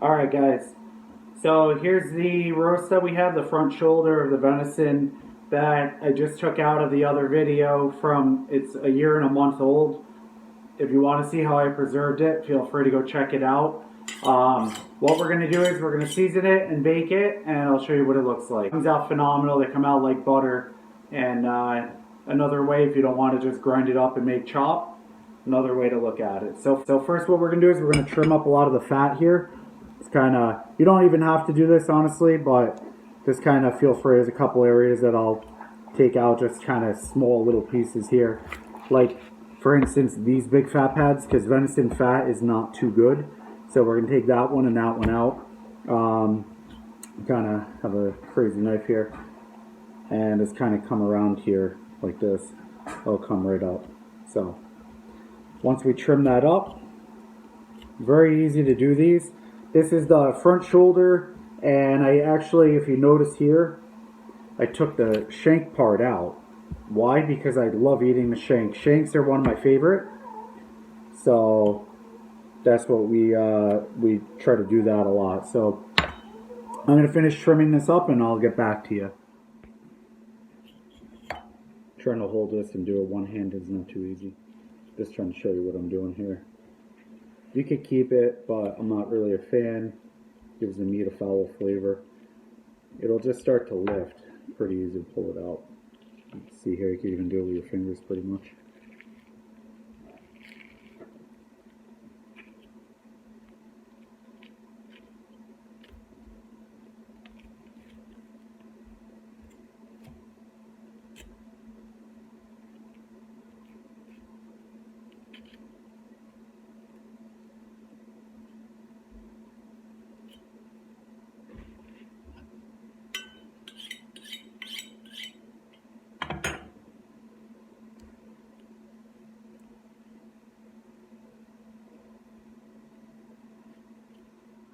Alright guys, so here's the roast that we have, the front shoulder of the venison that I just took out of the other video from, it's a year and a month old. If you want to see how I preserved it, feel free to go check it out. What we're going to do is we're going to season it and bake it, and I'll show you what it looks like. It comes out phenomenal. They come out like butter. And another way, if you don't want to just grind it up and make chop, another way to look at it. So first what we're going to do is we're going to trim up a lot of the fat here. It's kind of, you don't even have to do this honestly, but just kind of feel free. There's a couple areas that I'll take out, just kind of small little pieces here. Like, for instance, these big fat pads, because venison fat is not too good. So we're going to take that one and that one out. Kind of have a crazy knife here. And just kind of come around here like this. It'll come right up. So once we trim that up, very easy to do these. This is the front shoulder, and I actually, if you notice here, I took the shank part out. Why? Because I love eating the shank. Shanks are one of my favorite, so that's what we try to do that a lot. So I'm going to finish trimming this up, and I'll get back to you. Trying to hold this and do it one-handed is not too easy. Just trying to show you what I'm doing here. You could keep it, but I'm not really a fan. Gives the meat a foul flavor. It'll just start to lift. Pretty easy to pull it out. You can see here, you can even do it with your fingers pretty much.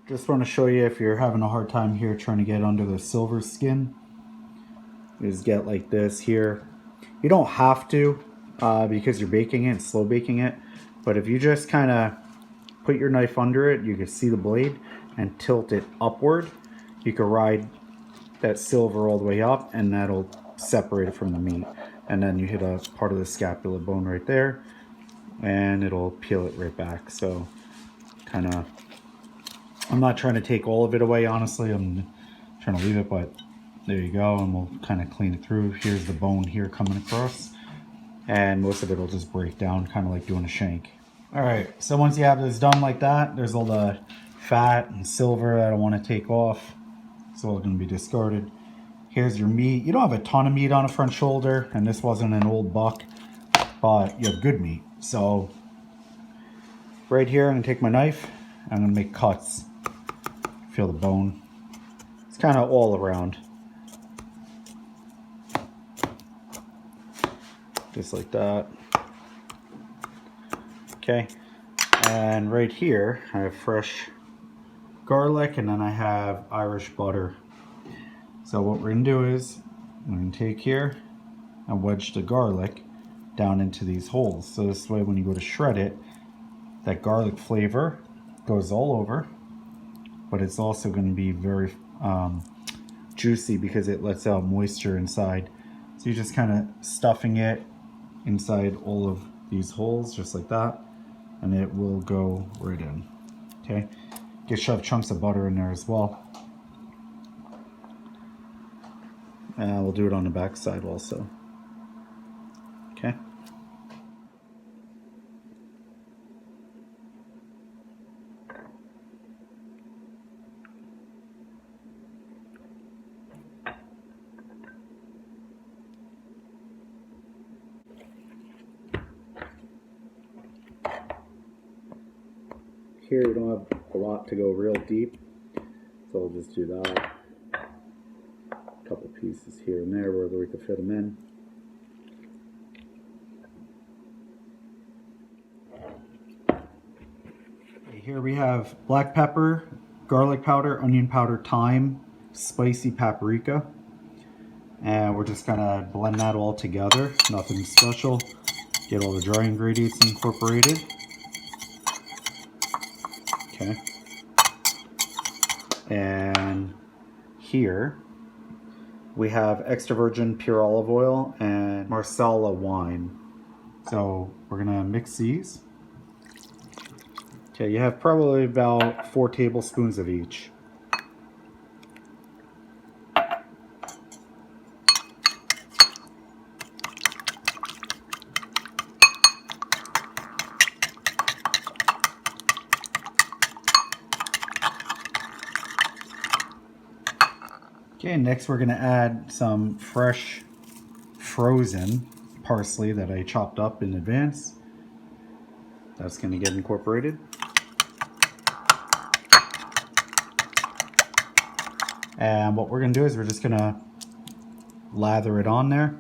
Just want to show you, if you're having a hard time here trying to get under the silver skin, is get like this here. You don't have to because you're baking it, slow baking it, but if you just kind of put your knife under it, you can see the blade and tilt it upward. You can ride that silver all the way up, and that'll separate it from the meat. And then you hit a part of the scapula bone right there, and it'll peel it right back. So kind of, I'm not trying to take all of it away, honestly. I'm trying to leave it, but there you go, and we'll kind of clean it through. Here's the bone here coming across, and most of it will just break down, kind of like doing a shank. All right, so once you have this done like that, there's all the fat and silver that I want to take off. It's all going to be discarded. Here's your meat. You don't have a ton of meat on a front shoulder, and this wasn't an old buck, but you have good meat. So right here, I'm going to take my knife. I'm going to make cuts. Feel the bone. It's kind of all around. Just like that. Okay. And right here, I have fresh garlic, and then I have Irish butter. So what we're going to do is, I'm going to take here and wedge the garlic down into these holes. So this way, when you go to shred it, that garlic flavor goes all over, but it's also going to be very juicy because it lets out moisture inside. So you're just kind of stuffing it inside all of these holes, just like that, and it will go right in. Okay, get shove chunks of butter in there as well, and we'll do it on the back side also. Okay. Here you don't have a lot to go real deep, so I'll just do that. A couple pieces here and there where we can fit them in. Okay, here we have black pepper, garlic powder, onion powder, thyme, spicy paprika, and we're just gonna blend that all together. Nothing special. Get all the dry ingredients incorporated. Okay. And here we have extra virgin pure olive oil and Marsala wine. So we're gonna mix these. Okay, you have probably about 4 tablespoons of each. Okay, next we're gonna add some fresh frozen parsley that I chopped up in advance. That's gonna get incorporated. And what we're gonna do is we're just gonna lather it on there.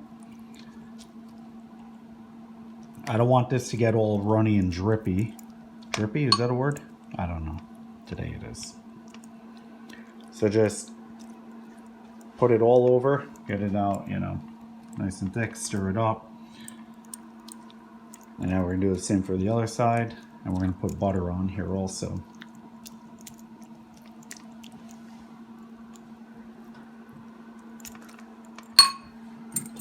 I don't want this to get all runny and drippy. Drippy, is that a word? I don't know. Today it is. So just put it all over, get it out, you know, nice and thick, stir it up. And now we're gonna do the same for the other side, and we're gonna put butter on here also.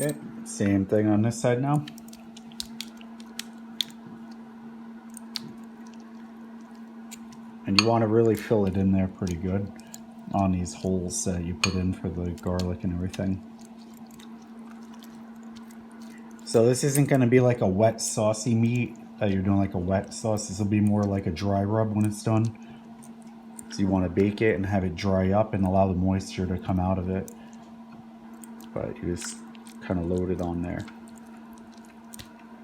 Okay, same thing on this side now. And you want to really fill it in there pretty good on these holes that you put in for the garlic and everything. So this isn't going to be like a wet saucy meat that you're doing like a wet sauce. This will be more like a dry rub when it's done. So you want to bake it and have it dry up and allow the moisture to come out of it. But you just kind of load it on there.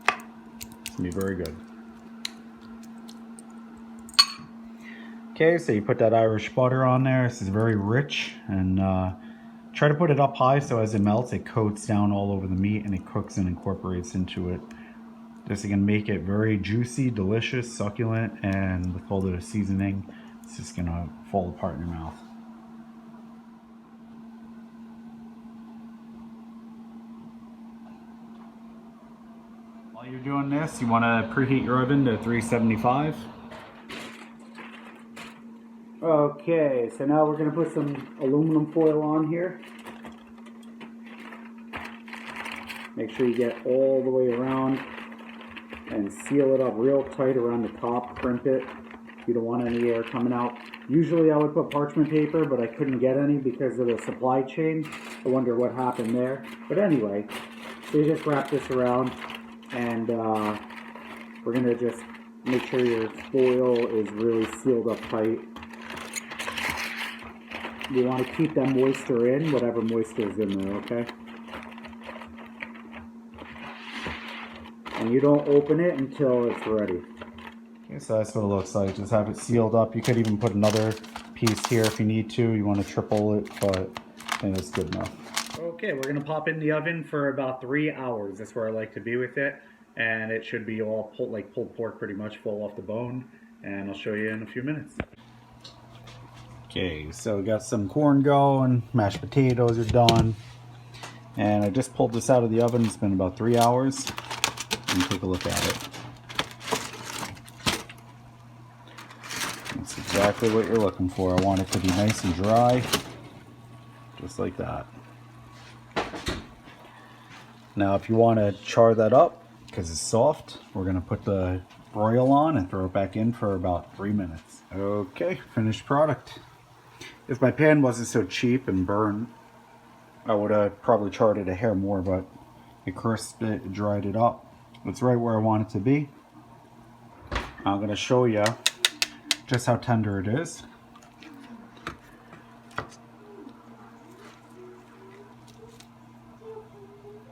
It's going to be very good. Okay, so you put that Irish butter on there. This is very rich, and try to put it up high so as it melts, it coats down all over the meat and it cooks and incorporates into it. This is going to make it very juicy, delicious, succulent, and with all the seasoning, it's just going to fall apart in your mouth. While you're doing this, you want to preheat your oven to 375. Okay, so now we're going to put some aluminum foil on here. Make sure you get all the way around and seal it up real tight around the top, crimp it. You don't want any air coming out. Usually I would put parchment paper, but I couldn't get any because of the supply chain. I wonder what happened there. But anyway, so you just wrap this around, and we're going to just make sure your foil is really sealed up tight. You want to keep that moisture in, whatever moisture is in there, okay? And you don't open it until it's ready. Okay, so that's what it looks like. Just have it sealed up. You could even put another piece here if you need to. You want to triple it, but I think that's good enough. Okay, we're going to pop it in the oven for about 3 hours. That's where I like to be with it. And it should be all pulled pork pretty much, full off the bone. And I'll show you in a few minutes. Okay, so we got some corn going, mashed potatoes are done, and I just pulled this out of the oven. It's been about 3 hours, and take a look at it. That's exactly what you're looking for. I want it to be nice and dry, just like that. Now if you want to char that up, because it's soft, we're going to put the broil on and throw it back in for about 3 minutes. Okay, finished product. If my pan wasn't so cheap and burned, I would have probably charred it a hair more, but it crisped it, it dried it up. It's right where I want it to be. I'm going to show you just how tender it is.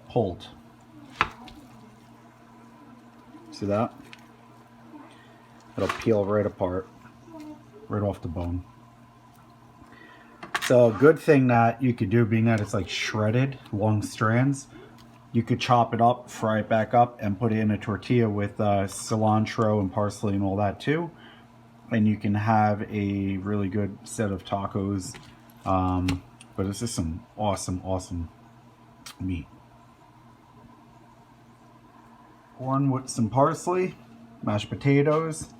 Pulled. See that? It'll peel right apart, right off the bone. So a good thing that you could do, being that it's like shredded, long strands, you could chop it up, fry it back up, and put it in a tortilla with cilantro and parsley and all that too. And you can have a really good set of tacos. But it's just some awesome, awesome meat. Corn with some parsley, mashed potatoes,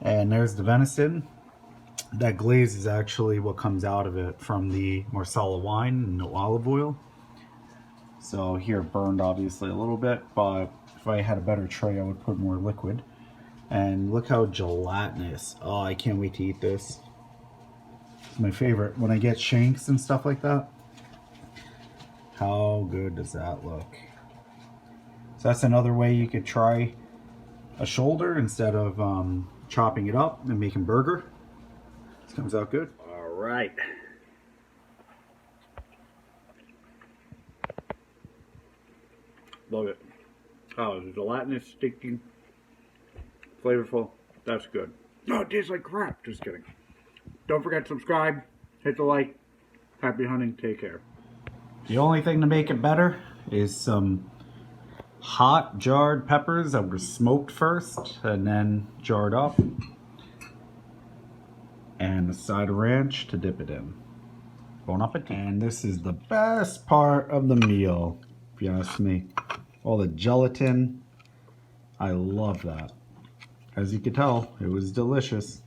and there's the venison. That glaze is actually what comes out of it from the Marsala wine and the olive oil. So here it burned obviously a little bit, but if I had a better tray I would put more liquid. And look how gelatinous. Oh, I can't wait to eat this. It's my favorite. When I get shanks and stuff like that. How good does that look? So that's another way you could try a shoulder instead of chopping it up and making burger. This comes out good. All right. Love it. Oh, it's gelatinous, sticky, flavorful. That's good. No, it tastes like crap. Just kidding. Don't forget to subscribe, hit the like. Happy hunting. Take care. The only thing to make it better is some hot jarred peppers that were smoked first and then jarred up. And a side of ranch to dip it in. Bon appetit. And this is the best part of the meal, if you ask me. All the gelatin. I love that. As you can tell, it was delicious.